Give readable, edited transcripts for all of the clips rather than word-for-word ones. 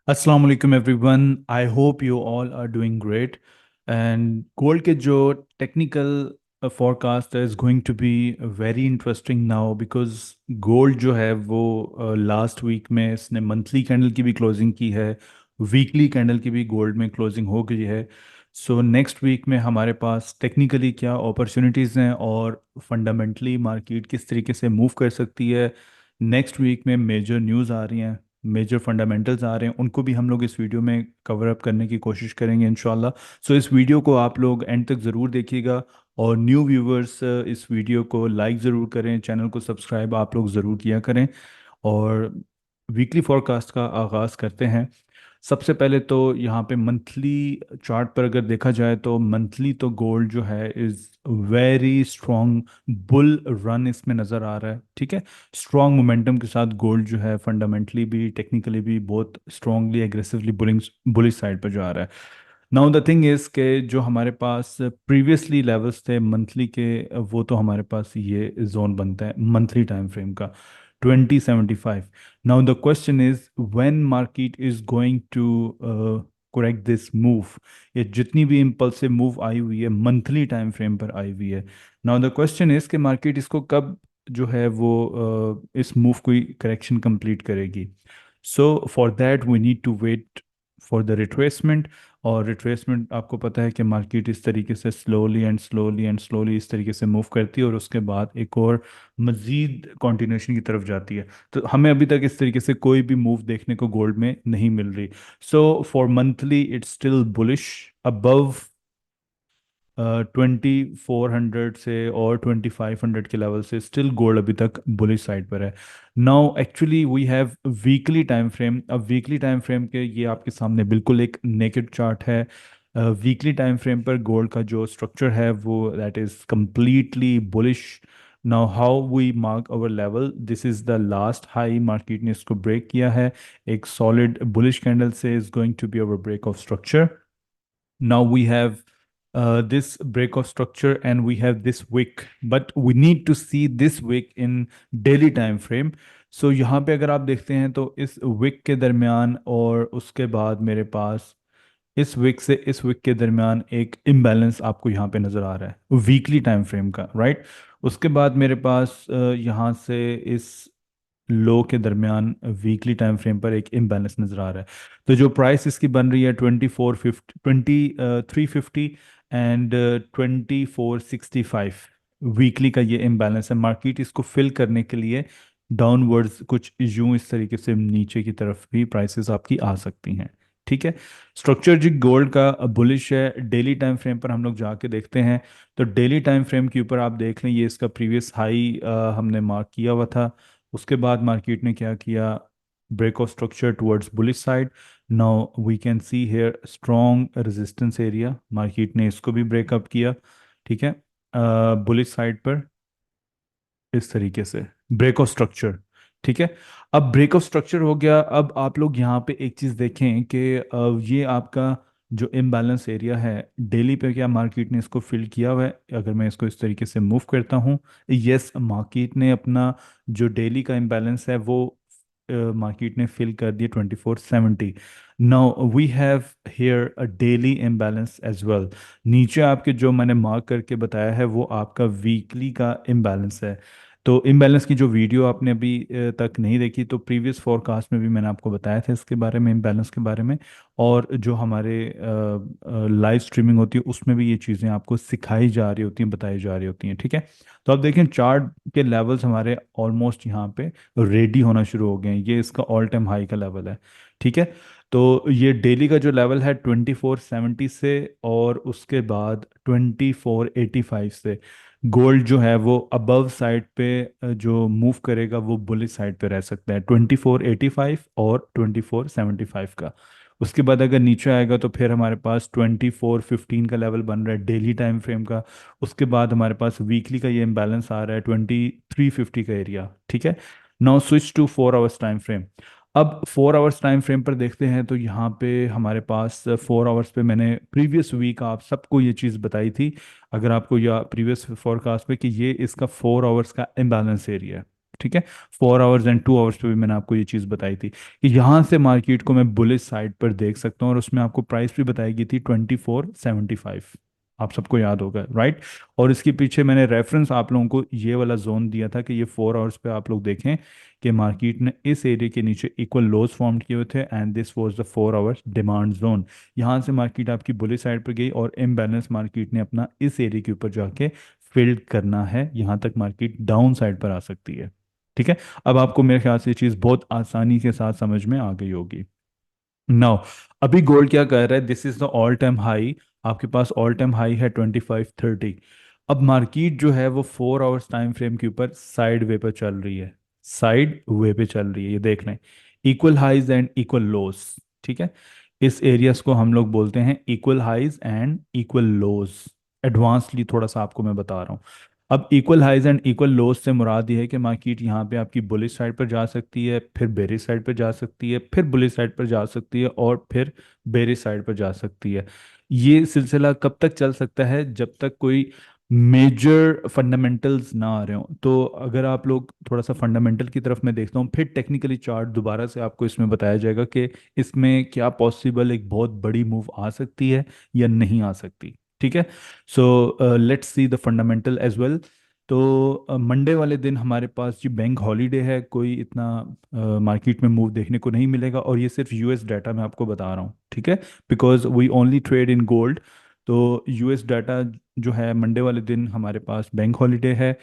अस्सलाम वालेकुम everyone. I hope you all are doing great. And gold के जो टेक्निकल फोरकास्ट है is going to be very interesting now because gold जो है वो लास्ट वीक में इसने मंथली कैंडल की भी क्लोजिंग की है, वीकली कैंडल की भी गोल्ड में क्लोजिंग हो गई है। सो नेक्स्ट वीक में हमारे पास टेक्निकली क्या अपॉर्चुनिटीज़ हैं और फंडामेंटली मार्केट किस तरीके से मूव कर सकती है। नेक्स्ट वीक में मेजर न्यूज़ आ रही हैं, मेजर फंडामेंटल्स आ रहे हैं, उनको भी हम लोग इस वीडियो में कवर अप करने की कोशिश करेंगे इंशाल्लाह। सो इस वीडियो को आप लोग एंड तक ज़रूर देखिएगा और न्यू व्यूवर्स इस वीडियो को लाइक ज़रूर करें, चैनल को सब्सक्राइब आप लोग ज़रूर किया करें। और वीकली फोरकास्ट का आगाज़ करते हैं। सबसे पहले तो यहाँ पे मंथली चार्ट पर अगर देखा जाए तो मंथली तो गोल्ड जो है is very strong bull run इसमें नज़र आ रहा है। ठीक है, स्ट्रॉन्ग मोमेंटम के साथ गोल्ड जो है फंडामेंटली भी टेक्निकली भी बहुत strongly aggressively bullying bullish side पर जा रहा है। नाउ द थिंग इज के जो हमारे पास प्रीवियसली लेवल्स थे मंथली के, वो तो हमारे पास ये जोन बनता है मंथली टाइम फ्रेम का 2075। Now the question is when market is going to correct this move. ये जितनी भी इम्पल्सिव मूव आई हुई है मंथली टाइम फ्रेम पर आई हुई है। नाउ द क्वेश्चन इज कि मार्केट इसको कब जो है वो इस मूव को करेक्शन कंप्लीट करेगी। So for that we need to wait for the retracement. और रिट्रेसमेंट आपको पता है कि मार्केट इस तरीके से slowly and slowly and slowly इस तरीके से मूव करती है और उसके बाद एक और मजीद कंटिन्यूशन की तरफ जाती है। तो हमें अभी तक इस तरीके से कोई भी मूव देखने को गोल्ड में नहीं मिल रही। So for monthly it's still bullish above 2400 से और 2500 के लेवल से स्टिल गोल्ड अभी तक बुलिश साइड पर है। Now actually we have weekly time frame. अब वीकली टाइम फ्रेम के ये आपके सामने बिल्कुल एक नेकेड चार्ट है। वीकली टाइम फ्रेम पर गोल्ड का जो स्ट्रक्चर है वो that is completely bullish. Now how we mark our level, this is the last high market ने इसको ब्रेक किया है एक सॉलिड बुलिश कैंडल से, is going to be our break of structure. Now we have this break of structure and we have this wick, but we need to see this wick in daily time frame. So यहाँ पे अगर आप देखते हैं तो इस wick के दरमियान और उसके बाद मेरे पास इस विक से इस विक के दरमियान एक इम्बैलेंस आपको यहाँ पे नज़र आ रहा है वीकली टाइम फ्रेम का, राइट। उसके बाद मेरे पास यहाँ से इस लो के दरमियान वीकली टाइम फ्रेम पर एक इम्बैलेंस नज़र आ रहा है। तो जो प्राइस इसकी बन रही है 2450, 2350 एंड 2465, वीकली का ये इम्बैलेंस है। मार्केट इसको फिल करने के लिए डाउनवर्ड्स कुछ यूं इस तरीके से नीचे की तरफ भी प्राइसेस आपकी आ सकती हैं। ठीक है, स्ट्रक्चर जी गोल्ड का बुलिश है। डेली टाइम फ्रेम पर हम लोग जाके देखते हैं तो डेली टाइम फ्रेम के ऊपर आप देख लें ये इसका प्रीवियस हाई हमने मार्क किया हुआ था। उसके बाद मार्केट ने क्या किया, break of structure towards bullish side. Now we can see here strong resistance area, market ने इसको भी ब्रेकअप किया। ठीक है, बुलिश साइड पर इस तरीके से ब्रेक ऑफ स्ट्रक्चर। ठीक है, अब ब्रेक ऑफ स्ट्रक्चर हो गया। अब आप लोग यहाँ पे एक चीज़ देखें कि ये आपका जो इम्बैलेंस एरिया है डेली पे क्या मार्केट ने इसको फिल किया हुआ है। अगर मैं इसको इस तरीके से मूव करता हूँ, यस मार्केट ने अपना जो डेली का इम्बैलेंस है वो मार्केट ने फिल कर दिया 2470। Now we have here a daily imbalance as well. नीचे आपके जो मैंने मार्क करके बताया है वो आपका वीकली का इम्बैलेंस है। तो इम्बैलेंस की जो वीडियो आपने अभी तक नहीं देखी तो प्रीवियस फोरकास्ट में भी मैंने आपको बताया था इसके बारे में, इम्बैलेंस के बारे में। और जो हमारे लाइव स्ट्रीमिंग होती है उसमें भी ये चीज़ें आपको सिखाई जा रही होती हैं, बताई जा रही होती हैं। ठीक है, तो आप देखें चार्ट के लेवल्स हमारे ऑलमोस्ट यहाँ पे रेडी होना शुरू हो गए हैं। ये इसका ऑल टाइम हाई का लेवल है। ठीक है, तो ये डेली का जो लेवल है 2470 से और उसके बाद 2485 से गोल्ड जो है वो अबव साइड पे जो मूव करेगा वो बुलिश साइड पे रह सकता है 2485 और 2475 का। उसके बाद अगर नीचे आएगा तो फिर हमारे पास 2415 का लेवल बन रहा है डेली टाइम फ्रेम का। उसके बाद हमारे पास वीकली का ये इम्बैलेंस आ रहा है 2350 का एरिया। ठीक है, now switch to 4 hours time frame. अब 4 आवर्स टाइम फ्रेम पर देखते हैं तो यहाँ पे हमारे पास 4 आवर्स पे मैंने प्रीवियस वीक आप सबको ये चीज़ बताई थी, अगर आपको या प्रीवियस फोरकास्ट पे, कि ये इसका 4 आवर्स का इम्बैलेंस एरिया है। ठीक है। 4 आवर्स एंड 2 आवर्स पे भी मैंने आपको ये चीज़ बताई थी कि यहाँ से मार्केट को मैं बुलिश साइड पर देख सकता हूँ, और उसमें आपको प्राइस भी बताई गई थी 2475। आप सबको याद होगा, राइट। और इसके पीछे मैंने रेफरेंस आप लोगों को ये वाला जोन दिया था कि ये 4 आवर्स पे आप लोग देखें कि मार्केट ने इस एरिया के नीचे इक्वल लोज फॉर्म किए हुए थे, and this was the 4 hours demand zone. यहाँ से मार्केट आपकी बुलिश साइड पर गई और इम्बैलेंस मार्केट ने अपना इस एरिया के ऊपर जाके फिल्ड करना है, यहाँ तक मार्केट डाउन साइड पर आ सकती है। ठीक है। अब आपको मेरे ख्याल से ये चीज़ बहुत आसानी के साथ समझ में आ गई होगी। नाउ, अभी गोल्ड क्या कर रहा है, this is the all time high. आपके पास ऑल टाइम हाई है 2530। अब मार्केट जो है वो 4 आवर्स टाइम फ्रेम के ऊपर साइड वे पर चल रही है, साइड वे पे चल रही है, ये देख लें। Equal highs and equal lows. ठीक है। इस एरियाज को हम लोग बोलते हैं equal highs and equal lows. Advancely थोड़ा सा आपको मैं बता रहा हूँ। अब equal highs and equal lows से मुराद ये है कि मार्केट यहाँ पे आपकी बुलिश साइड पर जा सकती है, फिर बेरिश साइड पर जा सकती है, फिर बुलिश साइड पर जा सकती है, और फिर बेरिश साइड पर जा सकती है। ये सिलसिला कब तक चल सकता है, जब तक कोई मेजर फंडामेंटल्स ना आ रहे हो। तो अगर आप लोग थोड़ा सा फंडामेंटल की तरफ मैं देखता हूँ, फिर टेक्निकली चार्ट दोबारा से आपको इसमें बताया जाएगा कि इसमें क्या पॉसिबल एक बहुत बड़ी मूव आ सकती है या नहीं आ सकती। ठीक है। So let's see the fundamental as well. तो मंडे वाले दिन हमारे पास जी बैंक हॉलीडे है, कोई इतना मार्केट में मूव देखने को नहीं मिलेगा, और ये सिर्फ यूएस डाटा मैं आपको बता रहा हूँ, ठीक है। Because we only trade in gold. तो यूएस डाटा जो है मंडे वाले दिन हमारे पास बैंक हॉलीडे है।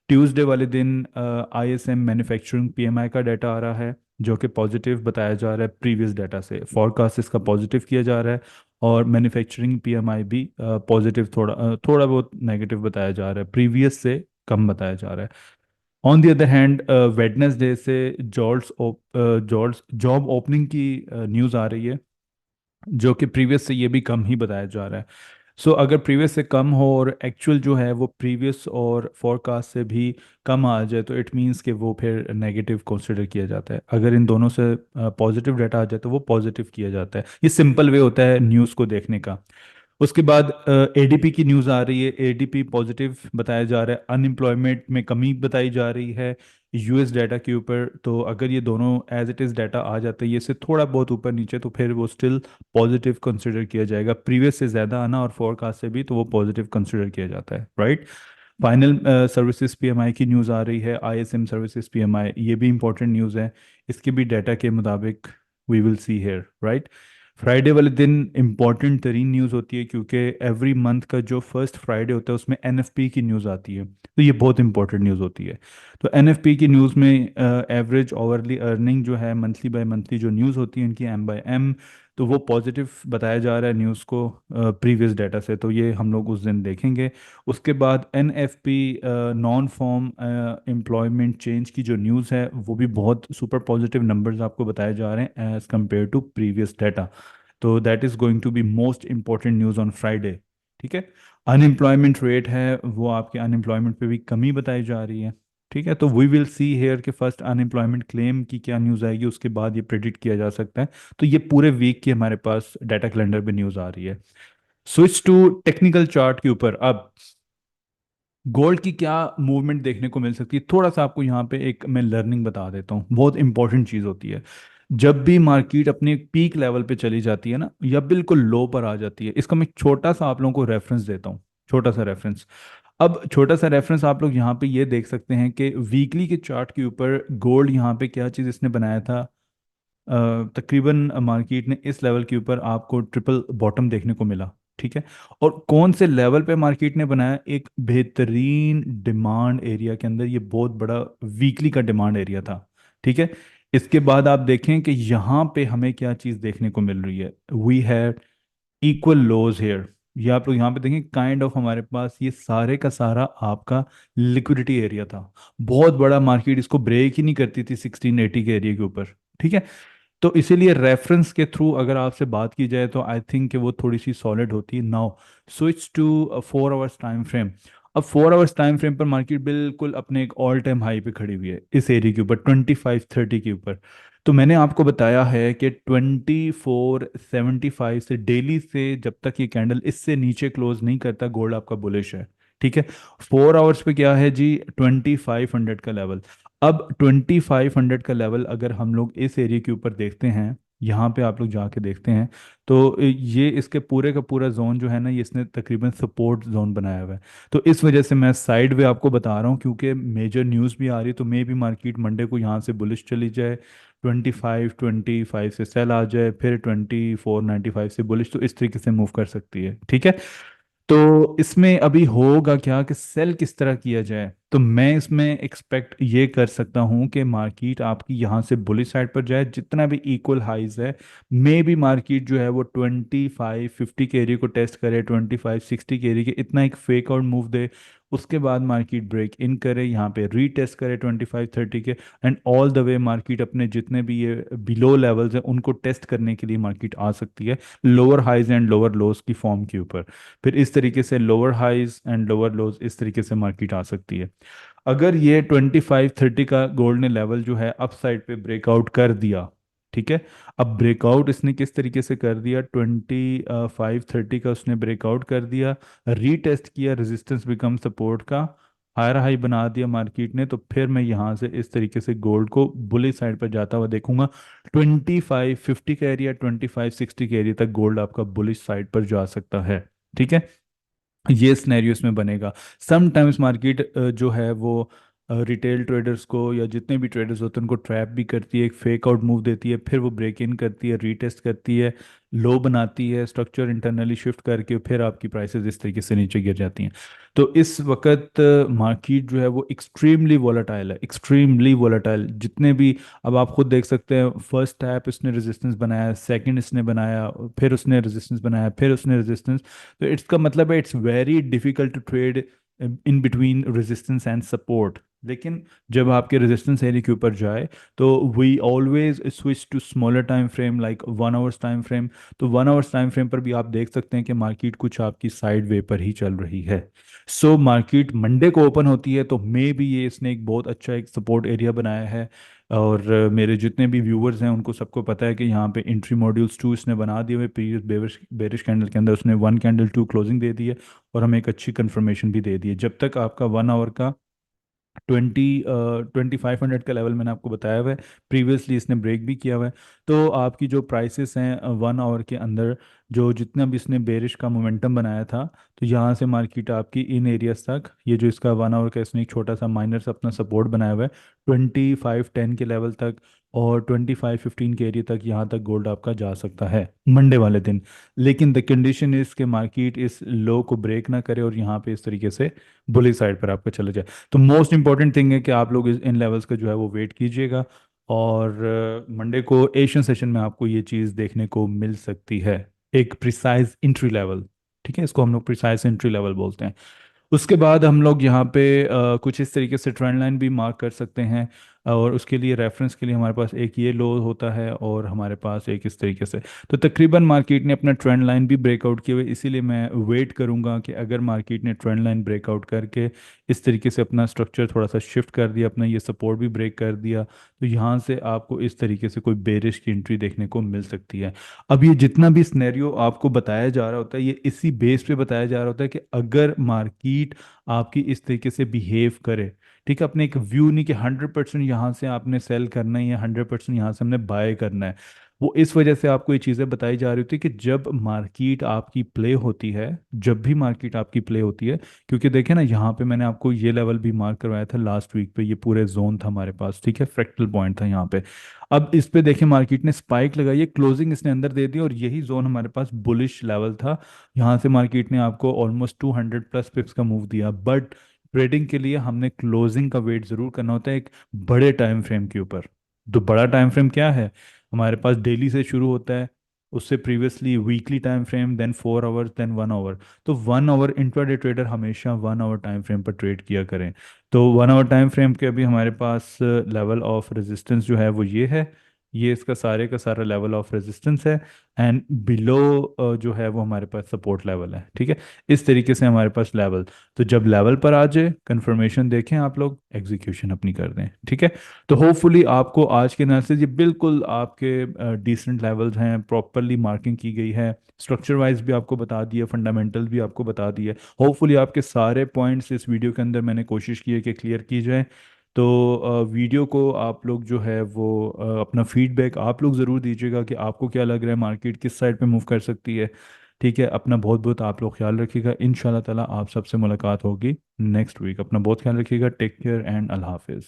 ट्यूसडे वाले दिन आईएसएम मैन्युफैक्चरिंग पीएमआई का डाटा आ रहा है, जो कि पॉजिटिव बताया जा रहा है प्रीवियस डाटा से, फॉरकास्ट इसका पॉजिटिव किया जा रहा है। और मैन्युफैक्चरिंग पीएमआई भी पॉजिटिव, थोड़ा बहुत नेगेटिव बताया जा रहा है, प्रीवियस से कम बताया जा रहा है। On the other hand Wednesday से जॉब्स जॉब ओपनिंग की न्यूज़ आ रही है, जो कि प्रीवियस से ये भी कम ही बताया जा रहा है। सो अगर प्रीवियस से कम हो और एक्चुअल जो है वो प्रीवियस और फोरकास्ट से भी कम आ जाए, तो इट मीन्स कि वो फिर नेगेटिव कंसिडर किया जाता है। अगर इन दोनों से पॉजिटिव डाटा आ जाए तो वो पॉजिटिव किया जाता है। ये सिंपल वे होता है न्यूज़ को देखने का। उसके बाद एडीपी की न्यूज़ आ रही है, एडीपी पॉजिटिव बताया जा रहा है, अनएम्प्लॉयमेंट में कमी बताई जा रही है यूएस डाटा के ऊपर। तो अगर ये दोनों एज इट इज़ डाटा आ जाते हैं, ये से थोड़ा बहुत ऊपर नीचे, तो फिर वो स्टिल पॉजिटिव कंसिडर किया जाएगा। प्रीवियस से ज़्यादा आना और फोरकास्ट से भी, तो वो पॉजिटिव कंसिडर किया जाता है, राइट। फाइनल सर्विसेज पीएमआई की न्यूज़ आ रही है, आईएसएम सर्विसेज पीएमआई, ये भी इंपॉर्टेंट न्यूज़ है। इसके भी डाटा के मुताबिक we will see here, right. Friday वाले दिन इंपॉर्टेंट तरीन न्यूज़ होती है, क्योंकि एवरी मंथ का जो फर्स्ट फ्राइडे होता है उसमें एनएफपी की न्यूज़ आती है, तो ये बहुत इंपॉर्टेंट न्यूज़ होती है। तो एनएफपी की न्यूज़ में एवरेज ओवरली अर्निंग जो है मंथली बाय मंथली जो न्यूज़ होती है इनकी एम बाय एम, तो वो पॉजिटिव बताया जा रहा है न्यूज़ को प्रीवियस डाटा से, तो ये हम लोग उस दिन देखेंगे। उसके बाद NFP non farm employment change की जो न्यूज़ है वो भी बहुत सुपर पॉजिटिव नंबर्स आपको बताए जा रहे हैं as compared to previous data. तो that is going to be most important news on Friday. ठीक है। अनएम्प्लॉयमेंट रेट है वो आपके अनएम्प्लॉयमेंट पे भी कमी बताई जा रही है। ठीक है। तो वी विल सी हेयर कि फर्स्ट अनएम्प्लॉयमेंट क्लेम की क्या न्यूज़ आएगी, उसके बाद ये प्रेडिक्ट किया जा सकता है। तो ये पूरे वीक की हमारे पास डाटा कैलेंडर पे न्यूज़ आ रही है। स्विच टू टेक्निकल चार्ट के ऊपर। अब गोल्ड की क्या मूवमेंट देखने को मिल सकती है, थोड़ा सा आपको यहाँ पे एक मैं लर्निंग बता देता हूँ, बहुत इंपॉर्टेंट चीज़ होती है। जब भी मार्केट अपने पीक लेवल पे चली जाती है ना, या बिल्कुल लो पर आ जाती है, इसका मैं छोटा सा आप लोगों को रेफरेंस देता हूँ, छोटा सा रेफरेंस। अब छोटा सा रेफरेंस आप लोग यहाँ पे ये देख सकते हैं कि वीकली के चार्ट के ऊपर गोल्ड यहाँ पे क्या चीज़ इसने बनाया था। तकरीबन मार्केट ने इस लेवल के ऊपर आपको ट्रिपल बॉटम देखने को मिला। ठीक है। और कौन से लेवल पे मार्केट ने बनाया, एक बेहतरीन डिमांड एरिया के अंदर, ये बहुत बड़ा वीकली का डिमांड एरिया था। ठीक है। इसके बाद आप देखें कि यहाँ पे हमें क्या चीज़ देखने को मिल रही है, we have equal lows here. ये आप लोग यहाँ पे देखें, काइंड ऑफ हमारे पास ये सारे का सारा आपका लिक्विडिटी एरिया था। बहुत बड़ा मार्केट इसको ब्रेक ही नहीं करती थी 1680 के एरिया के ऊपर। ठीक है। तो इसीलिए रेफरेंस के थ्रू अगर आपसे बात की जाए तो आई थिंक कि वो थोड़ी सी सॉलिड होती है। Now switch to 4 hours time frame. अब 4 आवर्स टाइम फ्रेम पर मार्केट बिल्कुल अपने एक ऑल टाइम हाई पे खड़ी हुई है, इस एरिया के ऊपर 2530 के ऊपर। तो मैंने आपको बताया है कि 2475 से डेली से जब तक ये कैंडल इससे नीचे क्लोज नहीं करता, गोल्ड आपका बुलिश है। ठीक है। 4 आवर्स पे क्या है जी, 2500 का लेवल। अब 2500 का लेवल अगर हम लोग इस एरिया के ऊपर देखते हैं, यहाँ पे आप लोग जाके देखते हैं, तो ये इसके पूरे का पूरा जोन जो है ना, ये इसने तकरीबन सपोर्ट जोन बनाया हुआ है। तो इस वजह से मैं साइड वे आपको बता रहा हूँ, क्योंकि मेजर न्यूज़ भी आ रही है, तो मे भी मार्केट मंडे को यहाँ से बुलिश चली जाए, 2525 से सेल आ जाए, फिर 2495 से बुलिश, तो इस तरीके से मूव कर सकती है, ठीक है। तो इसमें अभी होगा क्या कि सेल किस तरह किया जाए, तो मैं इसमें एक्सपेक्ट ये कर सकता हूँ कि मार्केट आपकी यहाँ से बुलिश साइड पर जाए, जितना भी इक्वल हाइज है, मे बी मार्केट जो है वो 2550 के एरिया को टेस्ट करे, 2560 के एरिया के, इतना एक फेक आउट मूव दे, उसके बाद मार्केट ब्रेक इन करे, यहाँ पे रीटेस्ट करे 2530 के, and all the way market अपने जितने भी ये बिलो लेवल्स हैं उनको टेस्ट करने के लिए मार्केट आ सकती है, lower highs and lower lows की फॉर्म के ऊपर। फिर इस तरीके से lower highs and lower lows, इस तरीके से मार्केट आ सकती है। अगर ये 2530 का गोल्ड ने लेवल जो है अप साइड पे ब्रेकआउट कर दिया, ठीक है। अब ब्रेकआउट इसने किस तरीके से कर दिया, 2530 का उसने ब्रेकआउट कर दिया, रीटेस्ट किया, रेजिस्टेंस बिकम सपोर्ट का, हायर हाई बना दिया मार्केट ने, तो फिर मैं यहाँ से इस तरीके से गोल्ड को बुलिश साइड पर जाता हुआ देखूंगा। 2550 का एरिया, 2560 के एरिया तक गोल्ड आपका बुलिश साइड पर जा सकता है, ठीक है। ये सिनेरियो इसमें बनेगा। समटाइम्स मार्केट जो है वो रिटेल ट्रेडर्स को या जितने भी ट्रेडर्स होते हैं उनको ट्रैप भी करती है, एक फेक आउट मूव देती है, फिर वो ब्रेक इन करती है, रीटेस्ट करती है, लो बनाती है, स्ट्रक्चर इंटरनली शिफ्ट करके फिर आपकी प्राइसेस इस तरीके से नीचे गिर जाती हैं। तो इस वक्त मार्केट जो है वो एक्सट्रीमली वोलेटाइल है, एक्सट्रीमली वोलेटाइल, जितने भी, अब आप खुद देख सकते हैं, फर्स्ट टैप इसने रेजिस्टेंस बनाया, सेकंड इसने बनाया, फिर उसने रेजिस्टेंस बनाया, फिर उसने रेजिस्टेंस, तो इसका मतलब है it's very difficult to trade in between resistance and support. लेकिन जब आपके रेजिस्टेंस एरिया के ऊपर जाए, तो we always switch to smaller time frame like 1 hours time frame. तो 1 आवर्स टाइम फ्रेम पर भी आप देख सकते हैं कि मार्केट कुछ आपकी साइड वे पर ही चल रही है। सो मार्केट मंडे को ओपन होती है, तो मे भी ये इसने एक बहुत अच्छा एक सपोर्ट एरिया बनाया है। और मेरे जितने भी व्यूअर्स हैं उनको सबको पता है कि यहाँ पे एंट्री मॉड्यूल्स 2 इसने बना दिए हुए, प्रीवियस बेरिश बेरिश कैंडल के अंदर उसने 1 कैंडल 2 क्लोजिंग दे दी है, और हमें एक अच्छी कंफर्मेशन भी दे दी है। जब तक आपका 1 आवर का 2500 का लेवल मैंने आपको बताया हुआ है, प्रीवियसली इसने ब्रेक भी किया हुआ है, तो आपकी जो प्राइसेस हैं 1 आवर के अंदर, जो जितना भी इसने बेरिश का मोमेंटम बनाया था, तो यहाँ से मार्केट आपकी इन एरियाज तक, ये जो इसका 1 आवर का इसने एक छोटा सा माइनर सा अपना सपोर्ट बनाया हुआ है 2510 के लेवल तक, और 2515 के एरिया तक, यहाँ तक गोल्ड आपका जा सकता है मंडे वाले दिन। लेकिन द कंडीशन इज कि मार्केट इस लो को ब्रेक ना करे और यहाँ पे इस तरीके से बुली साइड पर आपका चले जाए। तो मोस्ट इंपॉर्टेंट थिंग है कि आप लोग इन लेवल्स का जो है वो वेट कीजिएगा, और मंडे को एशियन सेशन में आपको ये चीज़ देखने को मिल सकती है, एक प्रिसाइज एंट्री लेवल, ठीक है, इसको हम लोग प्रिसाइज एंट्री लेवल बोलते हैं। उसके बाद हम लोग यहाँ पे कुछ इस तरीके से ट्रेंड लाइन भी मार्क कर सकते हैं, और उसके लिए रेफरेंस के लिए हमारे पास एक ये लो होता है, और हमारे पास एक इस तरीके से। तो तकरीबन मार्केट ने अपना ट्रेंड लाइन भी ब्रेकआउट किए हुए, इसीलिए मैं वेट करूंगा कि अगर मार्केट ने ट्रेंड लाइन ब्रेकआउट करके इस तरीके से अपना स्ट्रक्चर थोड़ा सा शिफ्ट कर दिया, अपना ये सपोर्ट भी ब्रेक कर दिया, तो यहाँ से आपको इस तरीके से कोई बेरिश की एंट्री देखने को मिल सकती है। अब ये जितना भी स्नेरियो आपको बताया जा रहा होता है, ये इसी बेस पे बताया जा रहा होता है कि अगर मार्केट आपकी इस तरीके से बिहेव करे, ठीक है, अपने एक व्यू नहीं कि 100% यहाँ से आपने सेल करना है या 100% यहाँ से हमने बाय करना है, वो इस वजह से आपको ये चीज़ें बताई जा रही होती है कि जब मार्केट आपकी प्ले होती है, जब भी मार्केट आपकी प्ले होती है, क्योंकि देखें ना, यहाँ पे मैंने आपको ये लेवल भी मार्क करवाया था लास्ट वीक पे, ये पूरे जोन था हमारे पास, ठीक है, फ्रैक्टल पॉइंट था यहाँ पे। अब इस पे देखें, मार्केट ने स्पाइक लगाई है, क्लोजिंग इसने अंदर दे दी, और यही जोन हमारे पास बुलिश लेवल था। यहाँ से मार्केट ने आपको ऑलमोस्ट 200 प्लस पिप्स का मूव दिया, बट ट्रेडिंग के लिए हमने क्लोजिंग का वेट जरूर करना होता है एक बड़े टाइम फ्रेम के ऊपर। तो बड़ा टाइम फ्रेम क्या है, हमारे पास डेली से शुरू होता है, उससे previously weekly time frame, then 4 hours, then 1 hour. तो 1 आवर इंट्राडे ट्रेडर हमेशा 1 आवर टाइम फ्रेम पर ट्रेड किया करें। तो 1 आवर टाइम फ्रेम के अभी हमारे पास लेवल ऑफ रेजिस्टेंस जो है वो ये है, ये इसका सारे का सारा लेवल ऑफ रेजिस्टेंस है, एंड बिलो जो है वो हमारे पास सपोर्ट लेवल है, ठीक है। इस तरीके से हमारे पास लेवल, तो जब लेवल पर आ जाए कंफर्मेशन देखें आप लोग, एग्जीक्यूशन अपनी कर दें, ठीक है। तो होपफुली आपको आज के एनालिसिस ये बिल्कुल आपके डिसेंट लेवल्स हैं, प्रॉपरली मार्किंग की गई है, स्ट्रक्चर वाइज भी आपको बता दिया, फंडामेंटल भी आपको बता दिए। होपफुली आपके सारे पॉइंट्स इस वीडियो के अंदर मैंने कोशिश की है कि क्लियर की जाए। तो वीडियो को आप लोग जो है वो अपना फीडबैक आप लोग ज़रूर दीजिएगा कि आपको क्या लग रहा है, मार्केट किस साइड पे मूव कर सकती है। ठीक है, अपना बहुत बहुत आप लोग ख्याल रखिएगा। इंशाल्लाह ताला आप सबसे मुलाकात होगी नेक्स्ट वीक। अपना बहुत ख्याल रखिएगा। टेक केयर एंड अल्लाह हाफिज़।